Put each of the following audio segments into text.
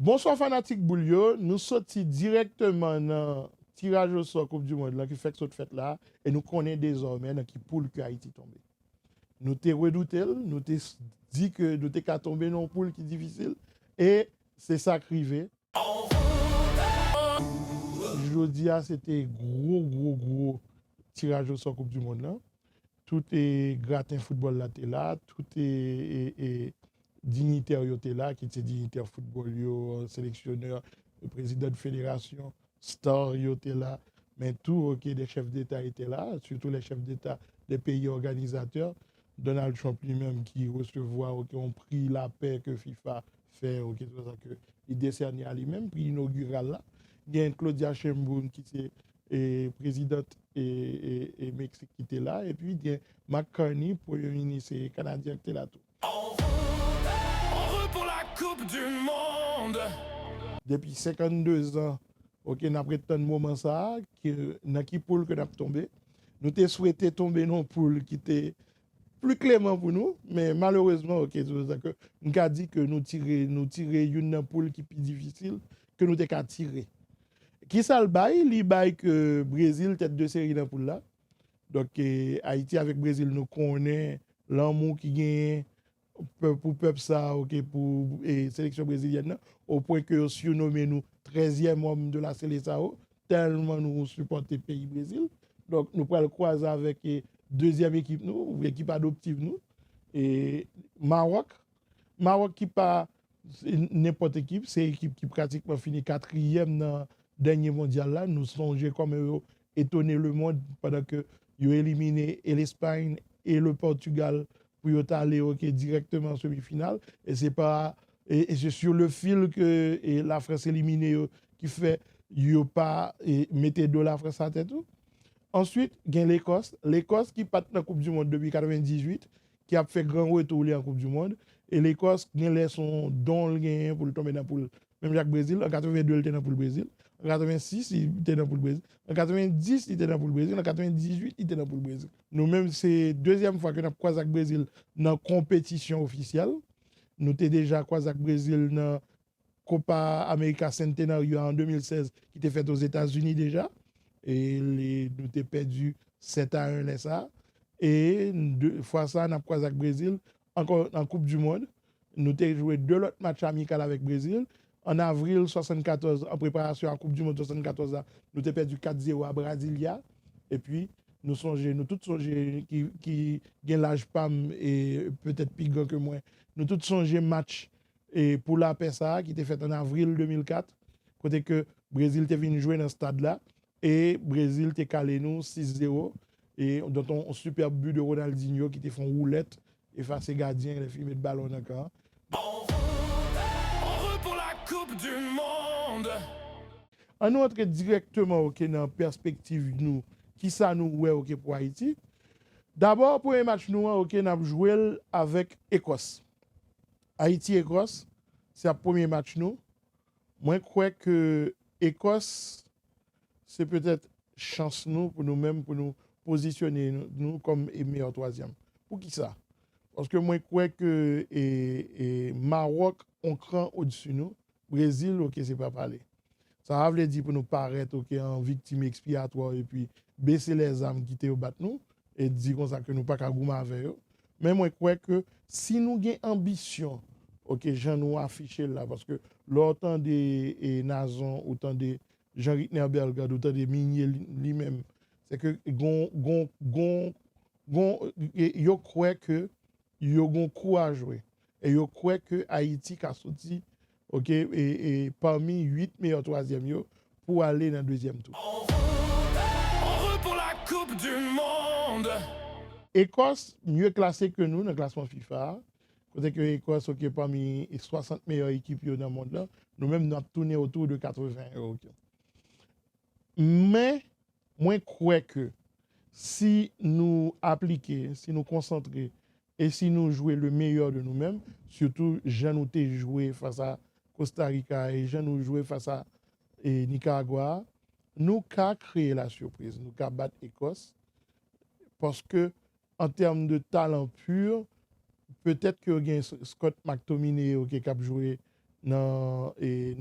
Bonsoir fanatique Boulio, nous sortis directement dans tirage au sort Coupe du Monde là, qui fait que cette fête là, et nous connaissons désormais dans qui poule que Haïti tombe. Nous t'es redouté, nous t'es dit que nous t'es qu'à tomber dans une poule qui est difficile, et c'est ça qui arrivé. Je dis, c'était gros tirage au sort Coupe du Monde là. Tout est gratin football là, t'es là, tout est dignitaire yo t'es là, qui était dignitaire football yo, sélectionneur, le président de fédération, star yo t'es là, mais tout ok, des chefs d'État étaient là, surtout les chefs d'État des pays organisateurs. Donald Trump lui-même qui recevoir, ok, ont pris la paix que FIFA fait, ok, tout ça que il décerne à lui-même, puis inaugural là. Il y a Claudia Sheinbaum qui est présidente et Mexique qui était là, et puis il y a McCartney, premier ministre canadien qui était là tout. Pour la Coupe du Monde. Depuis 52 ans, ok, nous avons tant de moments ça, dans qui poule que nous avons tombé. Nous avons souhaité tomber dans une poule qui était plus clément pour nous, mais malheureusement, ok, c'est ça que nous avons dit que nous tirer une poule qui est plus difficile que nous avons tiré. Qui ça le bail? Le bail que Brésil, tête de série dans poule là. Donc, Haïti avec Brésil, nous connaissons l'amour qui gagne pour peuple ça, ok, pour sélection brésilienne, au point que surnommé nous 13e homme de la sélection, tellement nous supportons le pays Brésil. Donc, nous pouvons le croiser avec deuxième équipe, nous, ou équipe adoptive, nous, et Maroc. Maroc qui pas n'importe équipe, c'est l'équipe qui pratiquement finit 4e dans le dernier mondial là. Nous songeons comme étonner le monde pendant que ils ont éliminé l'Espagne et le Portugal pour aller directement en semi-finale. Et c'est pas et c'est sur le fil que la France éliminée qui fait yo pas mettez de la France à tête. Ensuite, il y a l'Écosse. L'Écosse qui part dans la Coupe du Monde depuis 1998, qui a fait grand retour en Coupe du Monde. Et l'Écosse, il a son don pour le tomber dans la poule. Même Jacques Brésil, en 82, il était dans la poule Brésil. En 86, il était dans la poule Brésil. En 90, il était dans la poule Brésil. En 98, il était dans la poule Brésil. Nous-mêmes, c'est la deuxième fois que nous avons croisé avec Brésil dans la compétition officielle. Nous avons déjà croisé avec Brésil dans la Copa América Centenario en 2016, qui était faite aux États-Unis déjà. Et nous avons perdu 7-1 là ça. Et deux fois ça, nous avons croisé avec Brésil, encore en Coupe du Monde. Nous avons joué 2 autres matchs amicaux avec Brésil. En avril 1974, en préparation à la Coupe du Monde 1974, nous avons perdu 4-0 à Brasilia. Et puis, nous tous songés qui ont l'âge PAM et peut-être plus grand que moi, nous tous songés match et pour la PESA qui était fait en avril 2004, côté que Brésil était venu jouer dans ce stade-là. Et Brésil t'a calé nous 6-0. Et dans un super but de Ronaldinho qui t'a fait une roulette et face aux gardiens, il a filmé de ballon encore. Pour la Coupe du Monde. On entre directement dans la perspective nous, qui ça nous ouais ok pour Haïti. D'abord, pour un match nous, ok, nous avons joué avec Écosse. Haïti-Écosse, c'est le premier match nous. Moi, je crois que Écosse, c'est peut-être chance nous pour nous-mêmes, pour nous positionner nous comme meilleur troisième. Pour qui ça? Parce que moi, je crois que Maroc, on cran au-dessus de nous. Brésil, ok, c'est pas parler. Ça veut dire pour nous paraître ok, en victime expiatoire et puis baisser les armes qui étaient au bat nous et dire comme ça que nous pas qu'à goumer avec eux. Mais moi, je crois que si nous avons ambition, ok, j'en nous affiché là, parce que l'autant des Nazon, autant des Jean-Ritner Belgrade, autant des Minier lui-même, c'est que yo croit que yo gon courage et yo croit que Haïti a sorti ok et parmi 8 meilleurs troisième yo pour aller dans le deuxième tour. Pour la Coupe du Monde. Écosse mieux classée que nous dans le classement FIFA. Côté que l'Écosse ok parmi les 60 meilleures équipes dans le monde là, nous-mêmes nous avons tourné autour de 80 ok. Mais moi je crois que si nous appliquons, si nous concentrons et si nous jouons le meilleur de nous-mêmes, surtout j'ai nous joué face à Costa Rica et j'ai nous joué face à Nicaragua, nous avons créé la surprise, nous avons battu l'Écosse parce que en termes de talent pur, peut-être que Scott McTominay qui a joué dans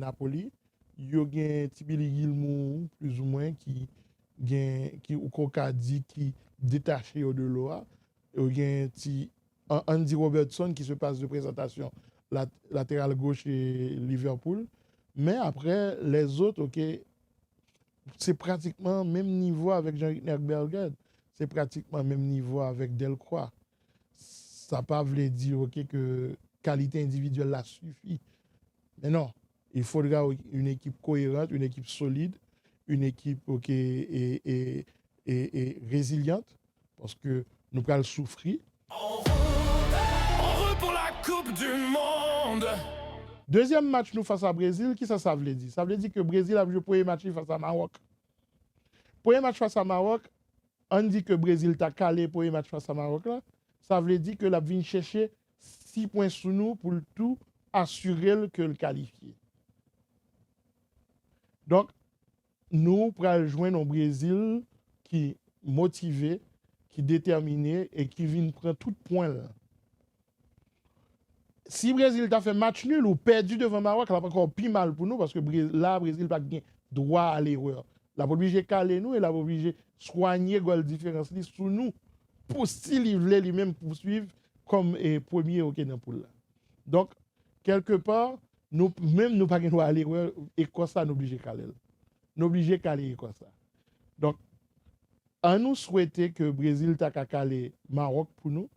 Napoli, yo gen Tibili Gilmou plus ou moins qui ou koka dit qui détaché au de l'OA, yo gen Andy Robertson qui se passe de présentation latéral gauche et Liverpool, mais après les autres OK, c'est pratiquement même niveau avec Jean-Luc Berghed, c'est pratiquement même niveau avec Delcroix. Ça pas veut dire OK que qualité individuelle là suffit. Mais non, il faudra une équipe cohérente, une équipe solide, une équipe OK, et résiliente, parce que nous allons souffrir. On veut pour la Coupe du Monde. Deuxième match nous face à Brésil, qui ça veut dire? Ça veut dire que Brésil a joué le premier match face à Maroc. Premier match face à Maroc, on dit que Brésil t'a calé le premier match face à Maroc là. Ça veut dire que la vient chercher 6 points sous nous pour le tout assurer que le qualifier. Donc, nous pourrons joindre au Brésil qui est motivé, qui est déterminé et qui vient prendre tout point là. Si le Brésil t'a fait match nul ou perdu devant Maroc, ça va encore plus mal pour nous parce que là, le Brésil n'a pas droit à l'erreur. Il a obligé de caler nous et il a obligé de soigner la différence sous nous pour s'il voulait lui-même poursuivre comme premier au Kenya pour là. Donc, quelque part, nous même pas droit à l'erreur et comme ça, nous obligé de caler. Nous obligé de caler comme ça. Donc, à nous souhaiter que le Brésil t'a calé Maroc pour nous,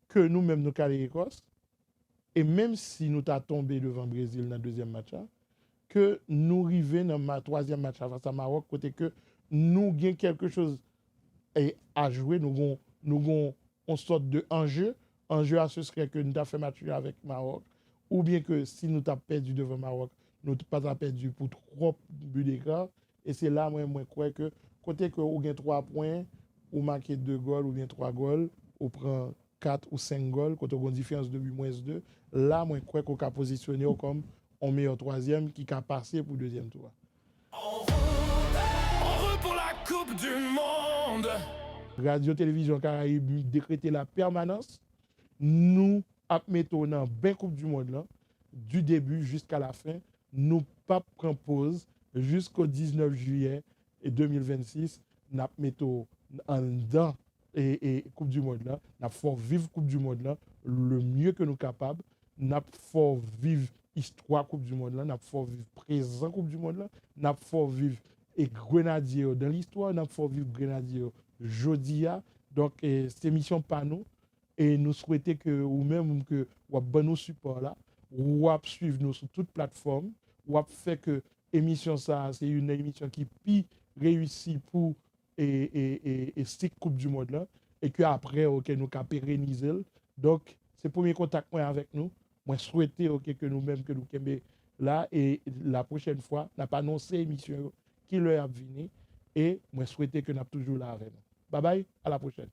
que nous-mêmes nous caler l'Écosse. Et même si nous t'as tombé devant le Brésil dans le deuxième match, que nous arrivions dans le troisième match face à Maroc, côté que nous avons quelque chose à jouer, nous avons une sorte de enjeu. Enjeu, ce serait que nous avons fait match avec Maroc, ou bien que si nous avons perdu devant Maroc, nous n'avons pas perdu pour 3 buts d'écart. Et c'est là, moi, je crois que côté que vous avez 3 points, ou marquez 2 goals, ou bien 3 goals, ou prend 4 ou 5 goals, quand on a une différence de 8-2, là, moi, je crois qu'on a positionné comme un meilleur troisième qui a passé pour le deuxième tour. On veut pour la Coupe du Monde. Radio-Télévision Caraïbe décrété la permanence. Nous mettons dans bien Coupe du Monde là, du début jusqu'à la fin. Nous pas prendre pause jusqu'au 19 juillet 2026. Nous mettons en dedans et Coupe du Monde là, nous faut vivre Coupe du Monde là le mieux que nous capables. Nous faut vivre histoire Coupe du Monde là, nous faut vivre présent Coupe du Monde là, nous faut vivre et Grenadier dans l'histoire, nous faut vivre Grenadier jodia. Donc cette émission pas nous et nous souhaitons que ou même que ou bon nous support là, ou suivre nous sur toute plateforme, ou fait que émission ça c'est une émission qui pi réussit pour et cette Coupe du Monde là et que après OK nous ca pérenniser. Donc c'est premier contact avec nous. Moi souhaiter OK que nous-mêmes que nous kembe là et la prochaine fois n'a pas annoncé émission qui leur a venir et moi souhaiter que nous toujours là avec nous. Bye bye, à la prochaine.